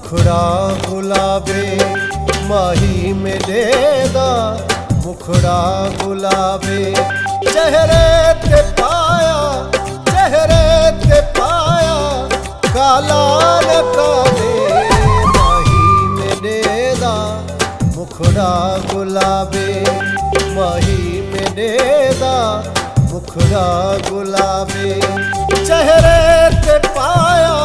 मुखड़ा गुलाबे माही मेरे दा मुखड़ा गुलाबे चेहरे ते पाया काला न काले माही मेरे दा मुखड़ा गुलाबे माही मेरे दा मुखड़ा गुलाबे चेहरे ते पाया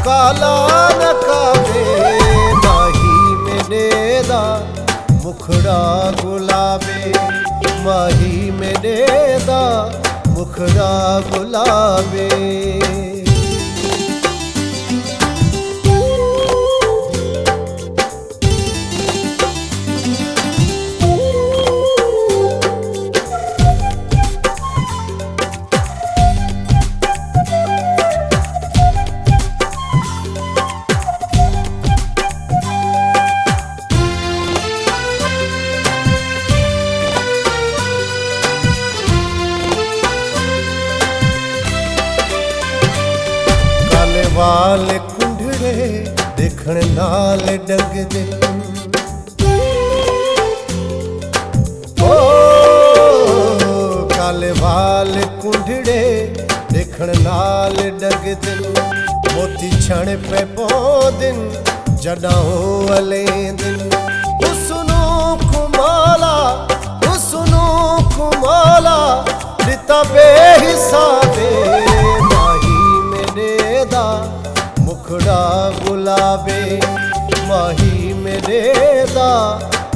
काला न कावे माही मेरे दा मुखड़ा गुलाबे माही मेरे दा मुखड़ा गुलाबे वाल कुंडड़े देखण नाल डंगदे ओ काले वाल कुंडड़े देखण नाल डंगदे मोती छण पे पौंदिन जडा हो अलेंदिन हुस्नो कुमाला दिता बेहिसाबे मुखड़ा गुलाबे माही मेरे दा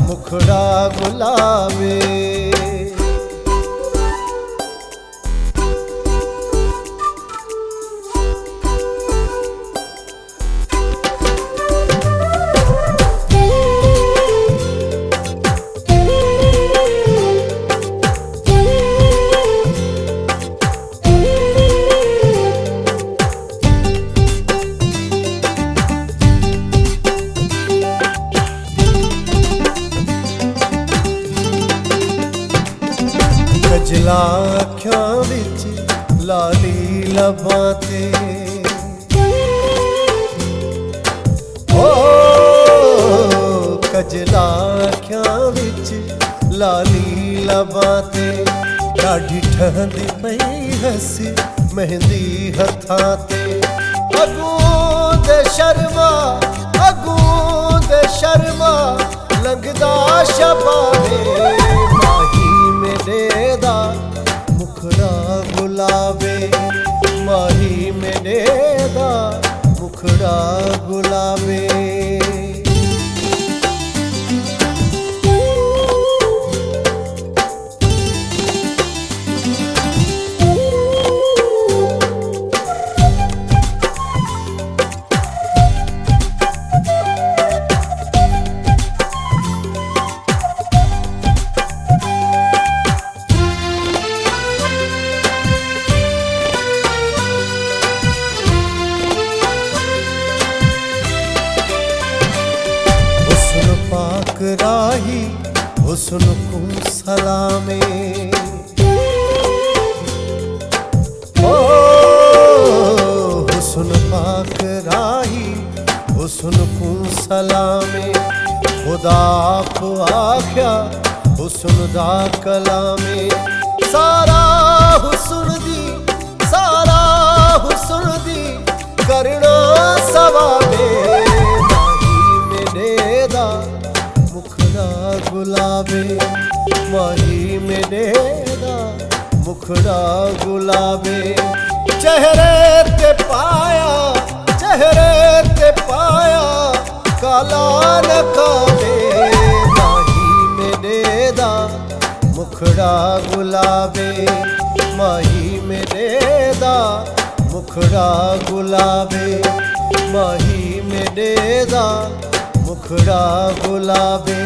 मुखड़ा गुलाबे कजला अखियां विच लाली लबां ते ओ कजला अखियां विच लाली लबां ते ढाडी ठहंदी पई हसी मेहंदी हथां ते अगूं दे शर्मा लंघदा शबावे माही मेरे दा मुखड़ा गुलाबे माही मेरे दा मुखड़ा गुलाबे पाक राही हुस्न को सलामे ओ हुस्न पाक राही हुस्न को सलामे खुदा को आख्या हुस्न दा कलामे सारा हुस्न दी करना सवाबे मुखड़ा गुलाबे माही मेरे दा मुखड़ा गुलाबे चेहरे ते पाया काला न कावे माही मेरे दा मुखड़ा गुलाबे माही मेरे दा मुखड़ा गुलाबे माही मेरे दा मुखड़ा गुलाबे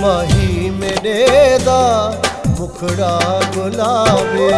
माही मेरे दा मुखड़ा गुलाबे।